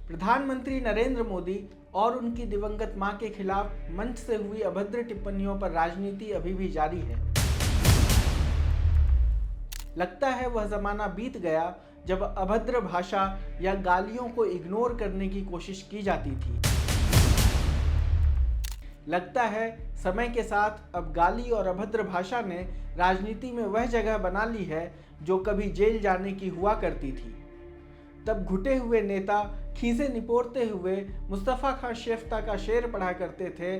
प्रधानमंत्री नरेंद्र मोदी और उनकी दिवंगत मां के खिलाफ मंच से हुई अभद्र टिप्पणियों पर राजनीति अभी भी जारी है। लगता है वह जमाना बीत गया जब अभद्र भाषा या गालियों को इग्नोर करने की कोशिश की जाती थी। लगता है समय के साथ अब गाली और अभद्र भाषा ने राजनीति में वह जगह बना ली है जो कभी जेल जाने की हुआ करती थी। तब घुटे हुए नेता खीसे निपोरते हुए मुस्तफ़ा खां शेफ्ता का शेर पढ़ा करते थे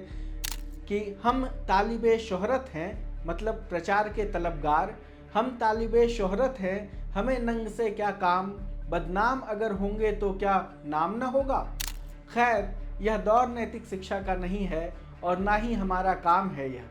कि हम तालिबे शोहरत हैं, मतलब प्रचार के तलबगार। हम तालिबे शोहरत हैं, हमें नंग से क्या काम, बदनाम अगर होंगे तो क्या नाम न होगा। खैर, यह दौर नैतिक शिक्षा का नहीं है और ना ही हमारा काम है। यह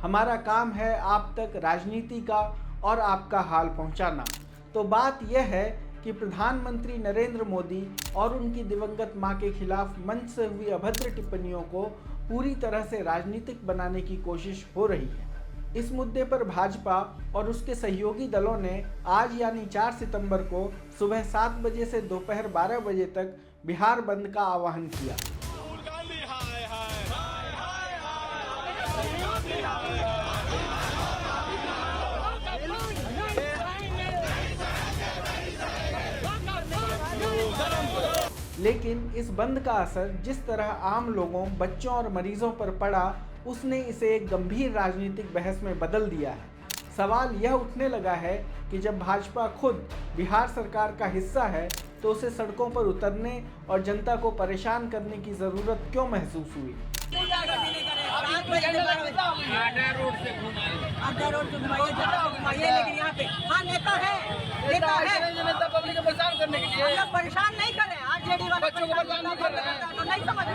हमारा काम है आप तक राजनीति का और आपका हाल पहुंचाना। तो बात यह है कि प्रधानमंत्री नरेंद्र मोदी और उनकी दिवंगत मां के खिलाफ मंच से हुई अभद्र टिप्पणियों को पूरी तरह से राजनीतिक बनाने की कोशिश हो रही है। इस मुद्दे पर भाजपा और उसके सहयोगी दलों ने आज यानी 4 सितंबर को सुबह 7 बजे से दोपहर 12 बजे तक बिहार बंद का आह्वान किया। लेकिन इस बंद का असर जिस तरह आम लोगों, बच्चों और मरीजों पर पड़ा, उसने इसे एक गंभीर राजनीतिक बहस में बदल दिया है। सवाल यह उठने लगा है कि जब भाजपा खुद बिहार सरकार का हिस्सा है तो उसे सड़कों पर उतरने और जनता को परेशान करने की ज़रूरत क्यों महसूस हुई। परेशान नहीं कर रहे हैं, आरजेडी वाले बच्चों को परेशान नहीं कर रहे हैं, तो नहीं समझ रहे।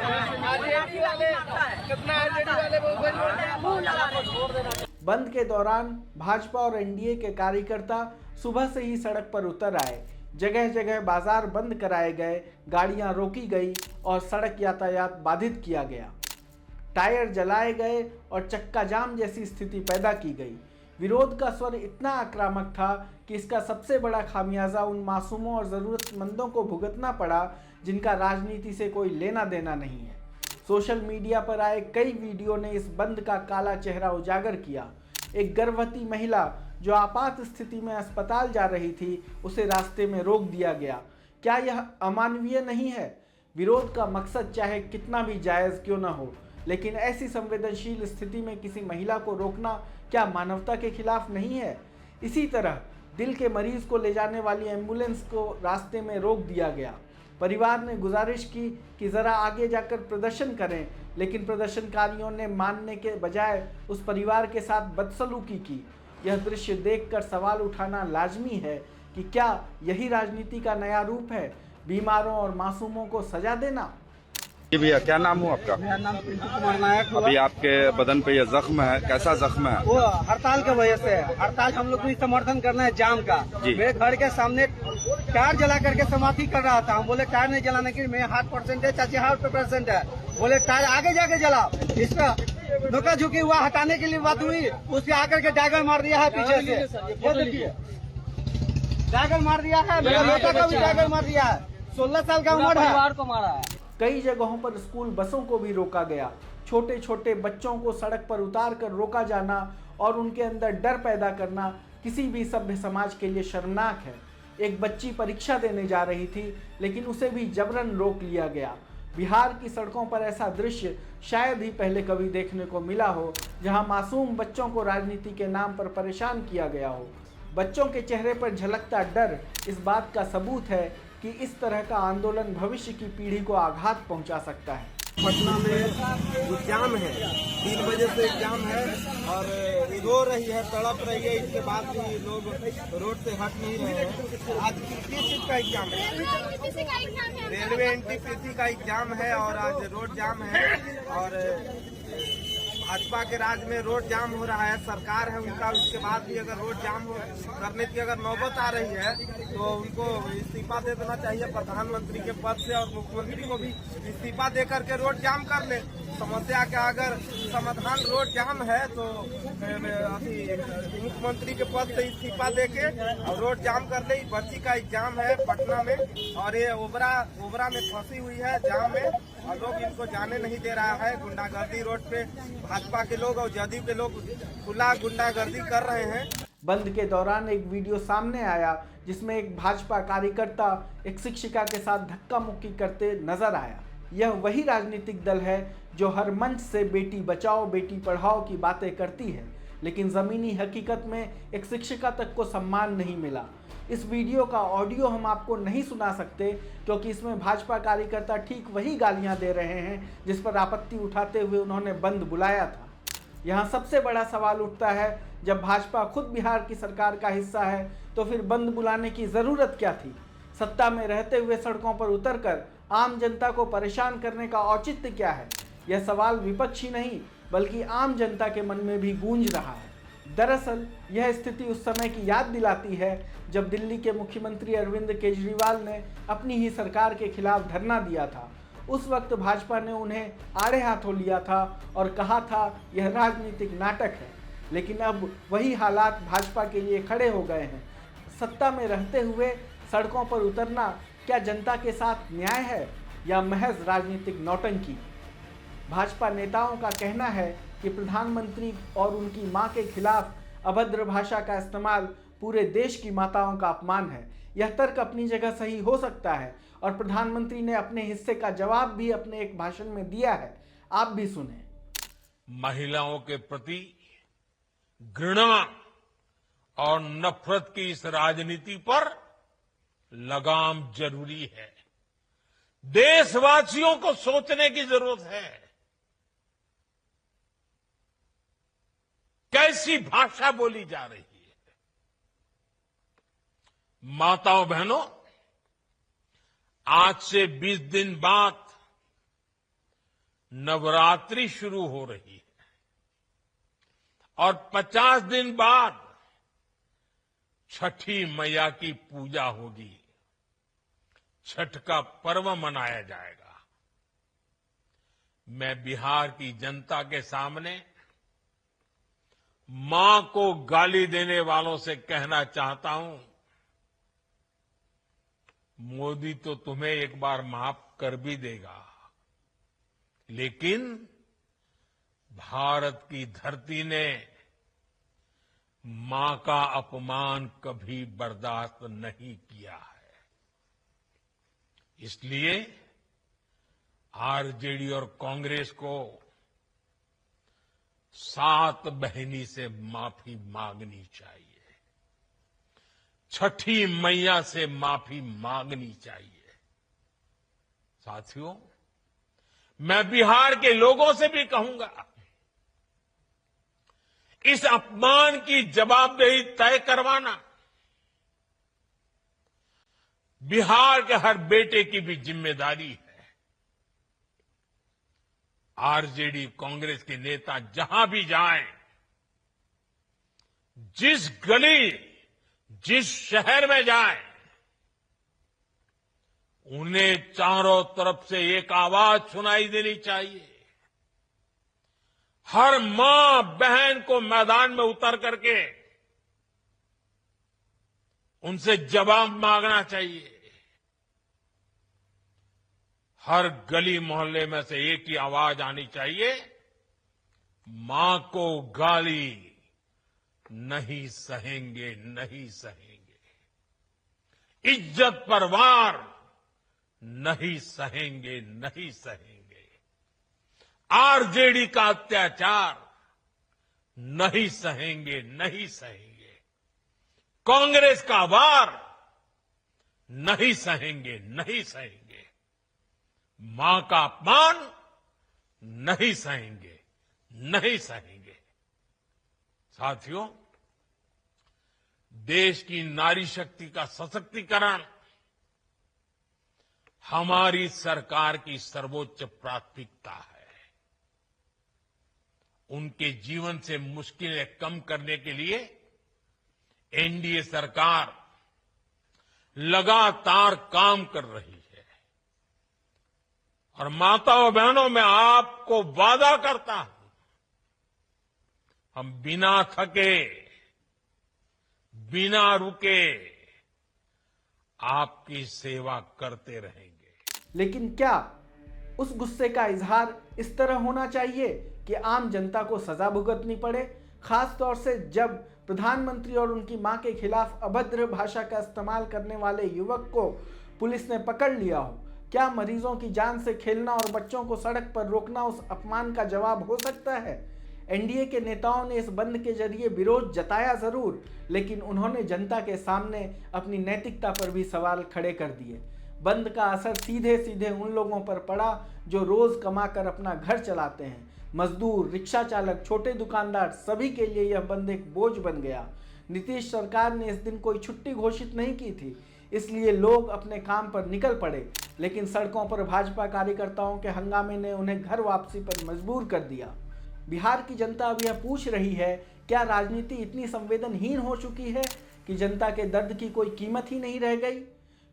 बंद के दौरान भाजपा और एनडीए के कार्यकर्ता सुबह से ही सड़क पर उतर आए। जगह जगह बाजार बंद कराए गए, गाड़ियां रोकी गई और सड़क यातायात बाधित किया गया। टायर जलाए गए और चक्का जाम जैसी स्थिति पैदा की गई। विरोध का स्वर इतना आक्रामक था कि इसका सबसे बड़ा खामियाजा उन मासूमों और ज़रूरतमंदों को भुगतना पड़ा जिनका राजनीति से कोई लेना देना नहीं है। सोशल मीडिया पर आए कई वीडियो ने इस बंद का काला चेहरा उजागर किया। एक गर्भवती महिला जो आपात स्थिति में अस्पताल जा रही थी, उसे रास्ते में रोक दिया गया। क्या यह अमानवीय नहीं है? विरोध का मकसद चाहे कितना भी जायज़ क्यों ना हो, लेकिन ऐसी संवेदनशील स्थिति में किसी महिला को रोकना क्या मानवता के खिलाफ नहीं है? इसी तरह दिल के मरीज को ले जाने वाली एम्बुलेंस को रास्ते में रोक दिया गया। परिवार ने गुजारिश की कि ज़रा आगे जाकर प्रदर्शन करें, लेकिन प्रदर्शनकारियों ने मानने के बजाय उस परिवार के साथ बदसलूकी की। यह दृश्य देखकर सवाल उठाना लाजमी है कि क्या यही राजनीति का नया रूप है, बीमारों और मासूमों को सजा देना? जी भैया, क्या नाम हो आपका? मेरा नाम पिंटू कुमार नायक। अभी आपके बदन पे ये जख्म है, कैसा जख्म है? वो हड़ताल की वजह से है। हड़ताल हम लोग को समर्थन करना है जाम का। मेरे घर के सामने टायर जला करके समाधि कर रहा था। हम बोले टायर नहीं जलाने की, मेरे हार्ट पेशेंट है, चाची हार्ट पेशेंट है। बोले टायर आगे जाके जलाओ। इसका धोखा झुकी हुआ हटाने के लिए बात हुई, उसके आकर के डैगर मार दिया है पीछे से। ये देखिए, डैगर मार दिया है, मेरे बेटा का भी डैगर मार दिया है। 16 साल का उम्र है। परिवार को मारा है। कई जगहों पर स्कूल बसों को भी रोका गया। छोटे छोटे बच्चों को सड़क पर उतार कर रोका जाना और उनके अंदर डर पैदा करना किसी भी सभ्य समाज के लिए शर्मनाक है। एक बच्ची परीक्षा देने जा रही थी, लेकिन उसे भी जबरन रोक लिया गया। बिहार की सड़कों पर ऐसा दृश्य शायद ही पहले कभी देखने को मिला हो, जहां मासूम बच्चों को राजनीति के नाम पर परेशान किया गया हो। बच्चों के चेहरे पर झलकता डर इस बात का सबूत है कि इस तरह का आंदोलन भविष्य की पीढ़ी को आघात पहुंचा सकता है। पटना में जो जाम है, 3 बजे से जाम है और रो रही है, तड़प रही है। इसके बाद भी लोग रोड से हट नहीं रहे हैं। आज किस चीज का एग्जाम है? रेलवे एनटीपीसी का एग्जाम है और आज रोड जाम है। और भाजपा के राज में रोड जाम हो रहा है, सरकार है उनका। उसके बाद भी अगर रोड जाम करने की अगर नौबत आ रही है तो उनको इस्तीफा दे देना चाहिए प्रधानमंत्री के पद से, और मुख्यमंत्री को भी इस्तीफा दे करके रोड जाम कर ले। समस्या का अगर समाधान रोड जाम है तो मुख्यमंत्री के पद से इस्तीफा देके और रोड जाम कर ले। बच्ची का एग्जाम है पटना में और ये ओबरा में फंसी हुई है जाम में और लोग इनको जाने नहीं दे रहा है। गुंडागर्दी रोड पे भाजपा के लोग और जदयू के लोग खुला गुंडागर्दी कर रहे हैं। बंद के दौरान एक वीडियो सामने आया जिसमें एक भाजपा कार्यकर्ता एक शिक्षिका के साथ धक्का मुक्की करते नजर आया। यह वही राजनीतिक दल है जो हर मंच से बेटी बचाओ बेटी पढ़ाओ की बातें करती है, लेकिन जमीनी हकीकत में एक शिक्षिका तक को सम्मान नहीं मिला। इस वीडियो का ऑडियो हम आपको नहीं सुना सकते क्योंकि इसमें भाजपा कार्यकर्ता ठीक वही गालियां दे रहे हैं जिस पर आपत्ति उठाते हुए उन्होंने बंद बुलाया था। यहाँ सबसे बड़ा सवाल उठता है, जब भाजपा खुद बिहार की सरकार का हिस्सा है तो फिर बंद बुलाने की ज़रूरत क्या थी? सत्ता में रहते हुए सड़कों पर उतरकर आम जनता को परेशान करने का औचित्य क्या है? यह सवाल विपक्ष ही नहीं बल्कि आम जनता के मन में भी गूंज रहा है। दरअसल यह स्थिति उस समय की याद दिलाती है जब दिल्ली के मुख्यमंत्री अरविंद केजरीवाल ने अपनी ही सरकार के खिलाफ धरना दिया था। उस वक्त भाजपा ने उन्हें आड़े हाथों लिया था और कहा था यह राजनीतिक नाटक है, लेकिन अब वही हालात भाजपा के लिए खड़े हो गए हैं। सत्ता में रहते हुए सड़कों पर उतरना क्या जनता के साथ न्याय है या महज राजनीतिक नौटंकी? भाजपा नेताओं का कहना है कि प्रधानमंत्री और उनकी मां के खिलाफ अभद्र भाषा का इस्तेमाल पूरे देश की माताओं का अपमान है। यह तर्क अपनी जगह सही हो सकता है और प्रधानमंत्री ने अपने हिस्से का जवाब भी अपने एक भाषण में दिया है। आप भी सुने। महिलाओं के प्रति घृणा और नफरत की इस राजनीति पर लगाम जरूरी है। देशवासियों को सोचने की जरूरत है। कैसी भाषा बोली जा रही है? माताओं बहनों, आज से 20 दिन बाद नवरात्रि शुरू हो रही है और 50 दिन बाद छठी मैया की पूजा होगी। छठ का पर्व मनाया जाएगा। मैं बिहार की जनता के सामने मां को गाली देने वालों से कहना चाहता हूं, मोदी तो तुम्हें एक बार माफ कर भी देगा, लेकिन भारत की धरती ने मां का अपमान कभी बर्दाश्त नहीं किया है। इसलिए आरजेडी और कांग्रेस को सात बहिनी से माफी मांगनी चाहिए। छठी मैया से माफी मांगनी चाहिए। साथियों, मैं बिहार के लोगों से भी कहूंगा, इस अपमान की जवाबदेही तय करवाना बिहार के हर बेटे की भी जिम्मेदारी है। आरजेडी कांग्रेस के नेता जहां भी जाएं, जिस गली जिस शहर में जाएं, उन्हें चारों तरफ से एक आवाज सुनाई देनी चाहिए। हर मां बहन को मैदान में उतर करके उनसे जवाब मांगना चाहिए। हर गली मोहल्ले में से एक ही आवाज आनी चाहिए, मां को गाली नहीं सहेंगे, नहीं सहेंगे। इज्जत पर वार नहीं सहेंगे, नहीं सहेंगे। आरजेडी का अत्याचार नहीं सहेंगे, नहीं सहेंगे। कांग्रेस का वार नहीं सहेंगे, नहीं सहेंगे। मां का अपमान नहीं सहेंगे, नहीं सहेंगे। साथियों, देश की नारी शक्ति का सशक्तिकरण हमारी सरकार की सर्वोच्च प्राथमिकता है। उनके जीवन से मुश्किलें कम करने के लिए एनडीए सरकार लगातार काम कर रही है और माताओं बहनों, मैं आपको वादा करता हूं, हम बिना थके, बिना रुके आपकी सेवा करते रहेंगे। लेकिन क्या उस गुस्से का इजहार इस तरह होना चाहिए कि आम जनता को सजा भुगतनी पड़े, खास तौर से जब प्रधानमंत्री और उनकी मां के खिलाफ अभद्र भाषा का इस्तेमाल करने वाले युवक को पुलिस ने पकड़ लिया हो? क्या मरीजों की जान से खेलना और बच्चों को सड़क पर रोकना उस अपमान का जवाब हो सकता है? एनडीए के नेताओं ने इस बंद के जरिए विरोध जताया जरूर, लेकिन उन्होंने जनता के सामने अपनी नैतिकता पर भी सवाल खड़े कर दिए। बंद का असर सीधे सीधे उन लोगों पर पड़ा जो रोज कमाकर अपना घर चलाते हैं। मजदूर, रिक्शा चालक, छोटे दुकानदार, सभी के लिए यह बंद एक बोझ बन गया। नीतीश सरकार ने इस दिन कोई छुट्टी घोषित नहीं की थी, इसलिए लोग अपने काम पर निकल पड़े, लेकिन सड़कों पर भाजपा कार्यकर्ताओं के हंगामे ने उन्हें घर वापसी पर मजबूर कर दिया। बिहार की जनता अब यह पूछ रही है, क्या राजनीति इतनी संवेदनहीन हो चुकी है कि जनता के दर्द की कोई कीमत ही नहीं रह गई?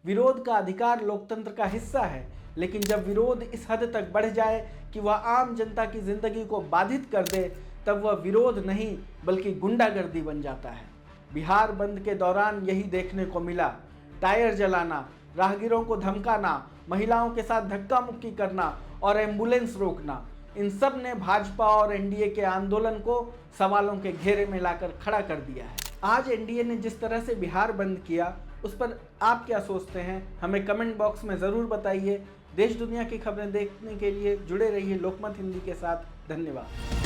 विरोध का अधिकार लोकतंत्र का हिस्सा है, लेकिन जब विरोध इस हद तक बढ़ जाए कि वह आम जनता की जिंदगी को बाधित कर दे, तब वह विरोध नहीं बल्कि गुंडागर्दी बन जाता है। बिहार बंद के दौरान यही देखने को मिला। टायर जलाना, राहगीरों को धमकाना, महिलाओं के साथ धक्का मुक्की करना और एम्बुलेंस रोकना, इन सब ने भाजपा और एनडीए के आंदोलन को सवालों के घेरे में लाकर खड़ा कर दिया है। आज एनडीए ने जिस तरह से बिहार बंद किया, उस पर आप क्या सोचते हैं? हमें कमेंट बॉक्स में ज़रूर बताइए। देश दुनिया की खबरें देखने के लिए जुड़े रहिए लोकमत हिंदी के साथ। धन्यवाद।